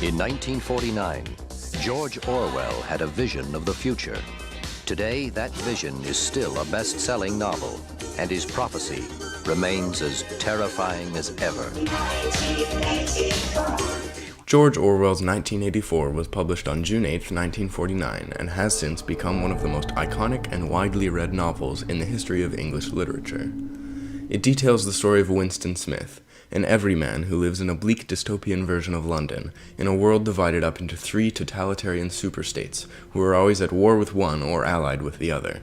In 1949, George Orwell had a vision of the future. Today, that vision is still a best-selling novel, and his prophecy remains as terrifying as ever. George Orwell's 1984 was published on June 8, 1949, and has since become one of the most iconic and widely read novels in the history of English literature. It details the story of Winston Smith, an everyman who lives in a bleak dystopian version of London, in a world divided up into three totalitarian superstates, who are always at war with one or allied with the other.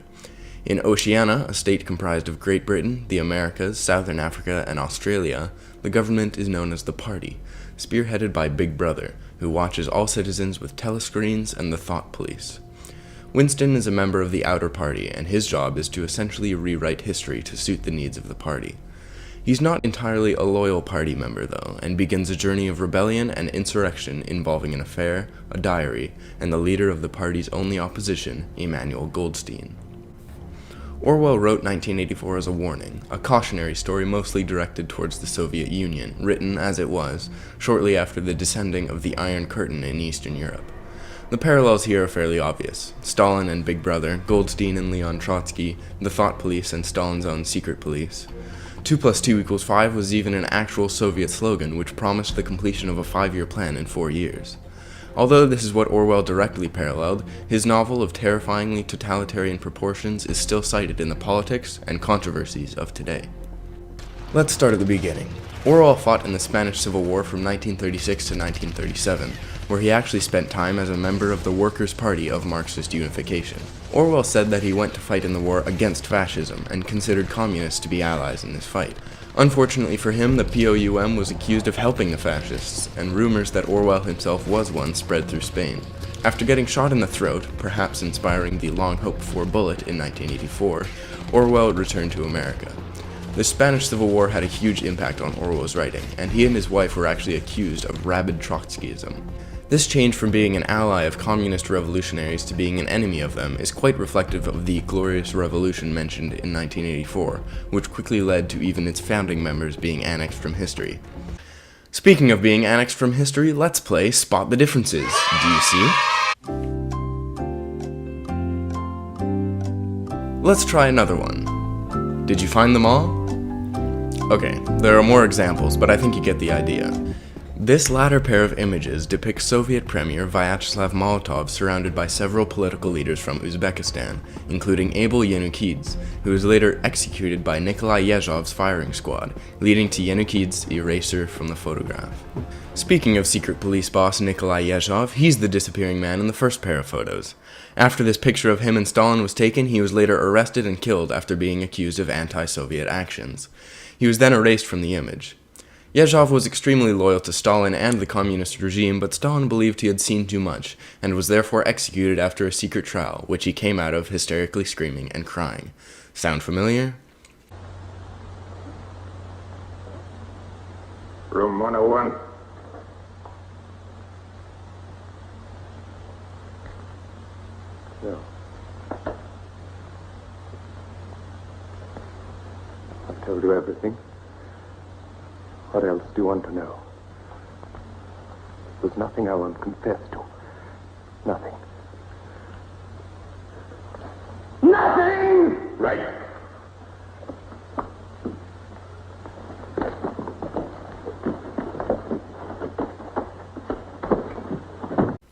In Oceania, a state comprised of Great Britain, the Americas, Southern Africa, and Australia, the government is known as the Party, spearheaded by Big Brother, who watches all citizens with telescreens and the thought police. Winston is a member of the Outer Party, and his job is to essentially rewrite history to suit the needs of the party. He's not entirely a loyal party member, though, and begins a journey of rebellion and insurrection involving an affair, a diary, and the leader of the party's only opposition, Emmanuel Goldstein. Orwell wrote 1984 as a warning, a cautionary story mostly directed towards the Soviet Union, written, as it was, shortly after the descending of the Iron Curtain in Eastern Europe. The parallels here are fairly obvious. Stalin and Big Brother, Goldstein and Leon Trotsky, the thought police and Stalin's own secret police. 2 + 2 = 5 was even an actual Soviet slogan which promised the completion of a 5-year plan in 4 years. Although this is what Orwell directly paralleled, his novel of terrifyingly totalitarian proportions is still cited in the politics and controversies of today. Let's start at the beginning. Orwell fought in the Spanish Civil War from 1936 to 1937, where he actually spent time as a member of the Workers' Party of Marxist Unification. Orwell said that he went to fight in the war against fascism and considered communists to be allies in this fight. Unfortunately for him, the POUM was accused of helping the fascists, and rumors that Orwell himself was one spread through Spain. After getting shot in the throat, perhaps inspiring the long-hoped-for bullet in 1984, Orwell returned to America. The Spanish Civil War had a huge impact on Orwell's writing, and he and his wife were actually accused of rabid Trotskyism. This change from being an ally of communist revolutionaries to being an enemy of them is quite reflective of the Glorious Revolution mentioned in 1984, which quickly led to even its founding members being annexed from history. Speaking of being annexed from history, let's play Spot the Differences. Do you see? Let's try another one. Did you find them all? Okay, there are more examples, but I think you get the idea. This latter pair of images depicts Soviet Premier Vyacheslav Molotov surrounded by several political leaders from Uzbekistan, including Abel Yenukidze, who was later executed by Nikolai Yezhov's firing squad, leading to Yenukidze's erasure from the photograph. Speaking of secret police boss Nikolai Yezhov, he's the disappearing man in the first pair of photos. After this picture of him and Stalin was taken, he was later arrested and killed after being accused of anti-Soviet actions. He was then erased from the image. Yezhov was extremely loyal to Stalin and the communist regime, but Stalin believed he had seen too much, and was therefore executed after a secret trial, which he came out of hysterically screaming and crying. Sound familiar? Room 101. No. I've told you everything. What else do you want to know? There's nothing I won't confess to. Nothing. Nothing! Right.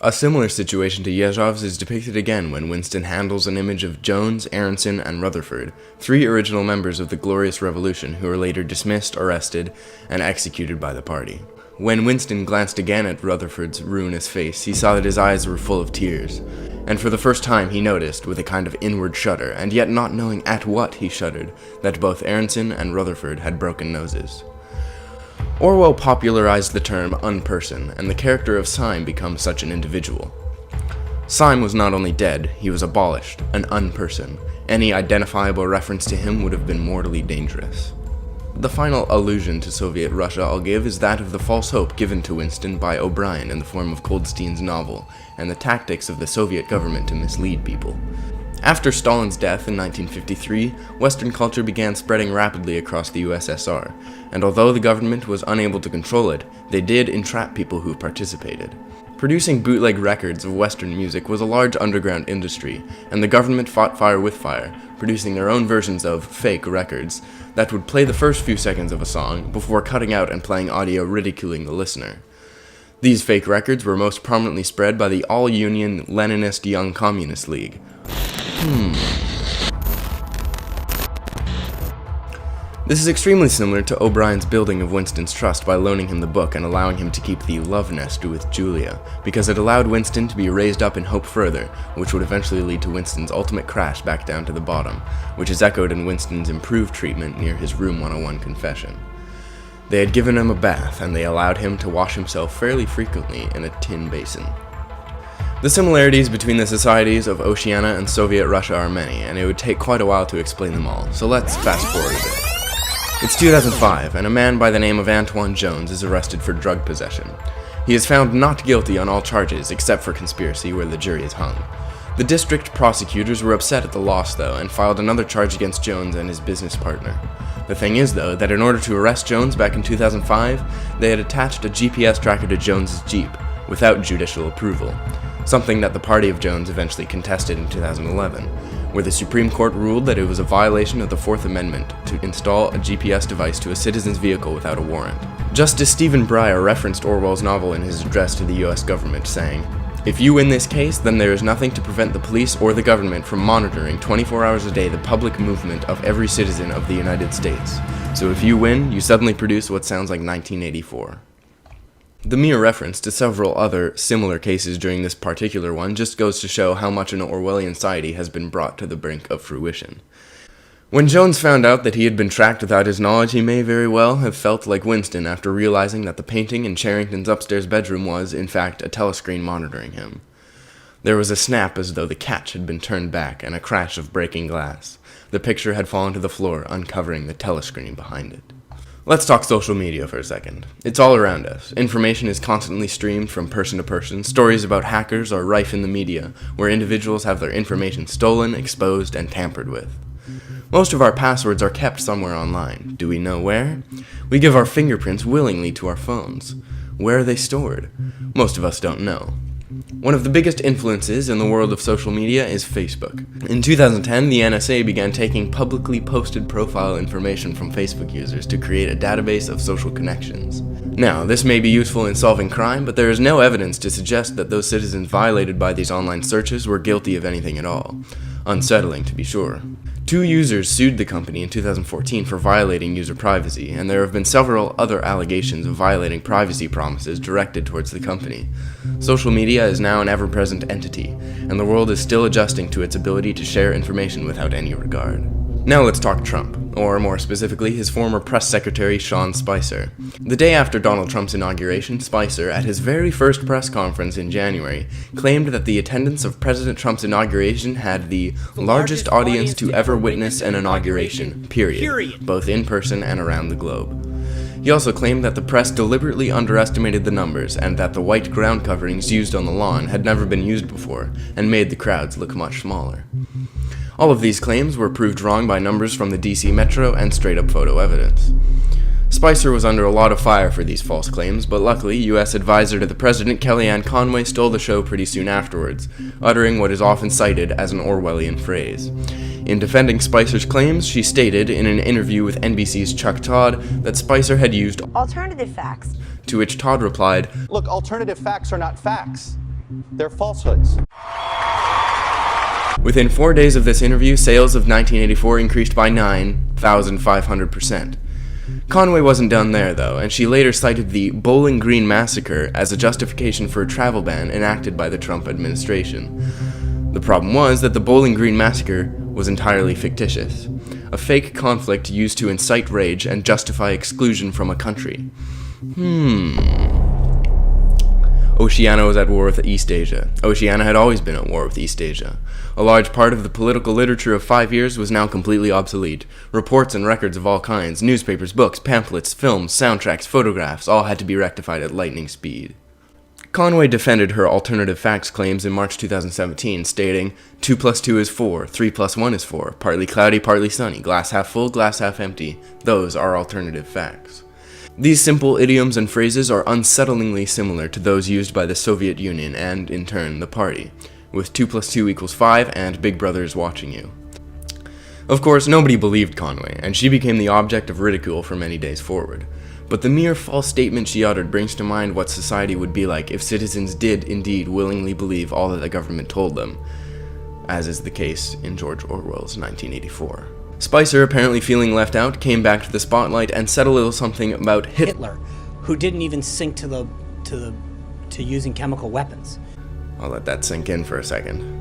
A similar situation to Yezhov's is depicted again when Winston handles an image of Jones, Aronson, and Rutherford, 3 original members of the Glorious Revolution who were later dismissed, arrested, and executed by the party. When Winston glanced again at Rutherford's ruinous face, he saw that his eyes were full of tears, and for the first time he noticed, with a kind of inward shudder, and yet not knowing at what he shuddered, that both Aronson and Rutherford had broken noses. Orwell popularized the term unperson, and the character of Syme becomes such an individual. Syme was not only dead, he was abolished, an unperson. Any identifiable reference to him would have been mortally dangerous. The final allusion to Soviet Russia I'll give is that of the false hope given to Winston by O'Brien in the form of Goldstein's novel, and the tactics of the Soviet government to mislead people. After Stalin's death in 1953, Western culture began spreading rapidly across the USSR, and although the government was unable to control it, they did entrap people who participated. Producing bootleg records of Western music was a large underground industry, and the government fought fire with fire, producing their own versions of fake records that would play the first few seconds of a song before cutting out and playing audio ridiculing the listener. These fake records were most prominently spread by the all-union Leninist Young Communist League. This is extremely similar to O'Brien's building of Winston's trust by loaning him the book and allowing him to keep the love nest with Julia, because it allowed Winston to be raised up in hope further, which would eventually lead to Winston's ultimate crash back down to the bottom, which is echoed in Winston's improved treatment near his Room 101 confession. They had given him a bath, and they allowed him to wash himself fairly frequently in a tin basin. The similarities between the societies of Oceania and Soviet Russia are many, and it would take quite a while to explain them all, so let's fast forward a bit. It's 2005, and a man by the name of Antoine Jones is arrested for drug possession. He is found not guilty on all charges except for conspiracy, where the jury is hung. The district prosecutors were upset at the loss, though, and filed another charge against Jones and his business partner. The thing is, though, that in order to arrest Jones back in 2005, they had attached a GPS tracker to Jones's Jeep, without judicial approval, something that the party of Jones eventually contested in 2011, where the Supreme Court ruled that it was a violation of the Fourth Amendment to install a GPS device to a citizen's vehicle without a warrant. Justice Stephen Breyer referenced Orwell's novel in his address to the US government, saying, "If you win this case, then there is nothing to prevent the police or the government from monitoring 24 hours a day the public movement of every citizen of the United States. So if you win, you suddenly produce what sounds like 1984. The mere reference to several other similar cases during this particular one just goes to show how much an Orwellian society has been brought to the brink of fruition. When Jones found out that he had been tracked without his knowledge, he may very well have felt like Winston after realizing that the painting in Charrington's upstairs bedroom was, in fact, a telescreen monitoring him. There was a snap as though the catch had been turned back and a crash of breaking glass. The picture had fallen to the floor, uncovering the telescreen behind it. Let's talk social media for a second. It's all around us. Information is constantly streamed from person to person. Stories about hackers are rife in the media, where individuals have their information stolen, exposed, and tampered with. Most of our passwords are kept somewhere online. Do we know where? We give our fingerprints willingly to our phones. Where are they stored? Most of us don't know. One of the biggest influences in the world of social media is Facebook. In 2010, the NSA began taking publicly posted profile information from Facebook users to create a database of social connections. Now, this may be useful in solving crime, but there is no evidence to suggest that those citizens violated by these online searches were guilty of anything at all. Unsettling, to be sure. 2 users sued the company in 2014 for violating user privacy, and there have been several other allegations of violating privacy promises directed towards the company. Social media is now an ever-present entity, and the world is still adjusting to its ability to share information without any regard. Now let's talk Trump, or more specifically, his former press secretary, Sean Spicer. The day after Donald Trump's inauguration, Spicer, at his very first press conference in January, claimed that the attendance of President Trump's inauguration had the largest audience to ever witness an inauguration, period, both in person and around the globe. He also claimed that the press deliberately underestimated the numbers and that the white ground coverings used on the lawn had never been used before and made the crowds look much smaller. All of these claims were proved wrong by numbers from the DC Metro and straight-up photo evidence. Spicer was under a lot of fire for these false claims, but luckily, U.S. advisor to the president Kellyanne Conway stole the show pretty soon afterwards, uttering what is often cited as an Orwellian phrase. In defending Spicer's claims, she stated in an interview with NBC's Chuck Todd that Spicer had used alternative facts, to which Todd replied, "Look, alternative facts are not facts. They're falsehoods." Within 4 days of this interview, sales of 1984 increased by 9,500%. Conway wasn't done there, though, and she later cited the Bowling Green Massacre as a justification for a travel ban enacted by the Trump administration. The problem was that the Bowling Green Massacre was entirely fictitious, a fake conflict used to incite rage and justify exclusion from a country. Oceania was at war with East Asia. Oceania had always been at war with East Asia. A large part of the political literature of 5 years was now completely obsolete. Reports and records of all kinds, newspapers, books, pamphlets, films, soundtracks, photographs, all had to be rectified at lightning speed. Conway defended her alternative facts claims in March 2017, stating, 2 plus 2 is 4, 3 plus 1 is 4, partly cloudy, partly sunny, glass half full, glass half empty. Those are alternative facts. These simple idioms and phrases are unsettlingly similar to those used by the Soviet Union and, in turn, the party, with 2 plus 2 equals 5 and Big Brother is watching you. Of course, nobody believed Conway, and she became the object of ridicule for many days forward. But the mere false statement she uttered brings to mind what society would be like if citizens did indeed willingly believe all that the government told them, as is the case in George Orwell's 1984. Spicer, apparently feeling left out, came back to the spotlight and said a little something about Hitler, who didn't even sink to using chemical weapons. I'll let that sink in for a second.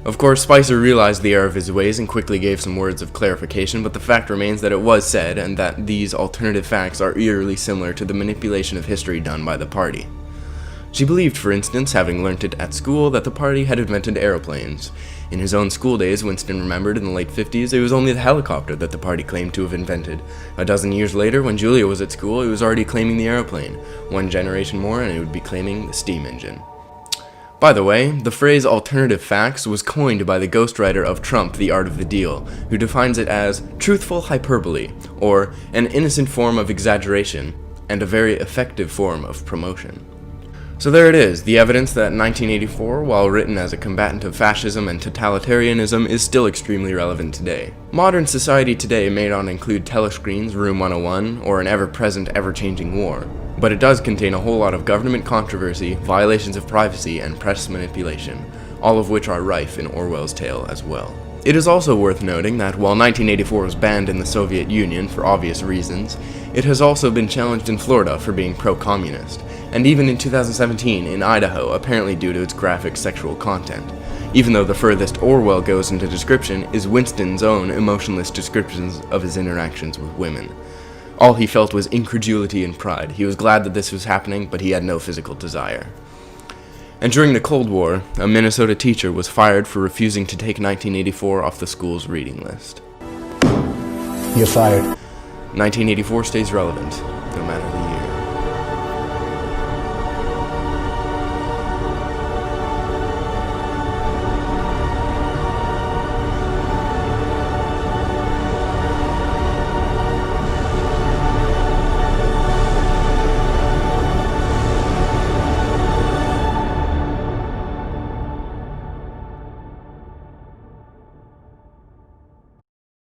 Of course, Spicer realized the error of his ways and quickly gave some words of clarification, but the fact remains that it was said, and that these alternative facts are eerily similar to the manipulation of history done by the party. She believed, for instance, having learnt it at school, that the party had invented aeroplanes. In his own school days, Winston remembered in the late 50s, it was only the helicopter that the party claimed to have invented. A dozen years later, when Julia was at school, it was already claiming the aeroplane. One generation more, and it would be claiming the steam engine. By the way, the phrase alternative facts was coined by the ghostwriter of Trump, The Art of the Deal, who defines it as truthful hyperbole, or an innocent form of exaggeration, and a very effective form of promotion. So there it is, the evidence that 1984, while written as a combatant of fascism and totalitarianism, is still extremely relevant today. Modern society today may not include telescreens, Room 101, or an ever-present, ever-changing war, but it does contain a whole lot of government controversy, violations of privacy, and press manipulation, all of which are rife in Orwell's tale as well. It is also worth noting that while 1984 was banned in the Soviet Union for obvious reasons, it has also been challenged in Florida for being pro-communist, and even in 2017 in Idaho, apparently due to its graphic sexual content, even though the furthest Orwell goes into description is Winston's own emotionless descriptions of his interactions with women. All he felt was incredulity and pride. He was glad that this was happening, but he had no physical desire. And during the Cold War, a Minnesota teacher was fired for refusing to take 1984 off the school's reading list. You're fired. 1984 stays relevant, no matter the year.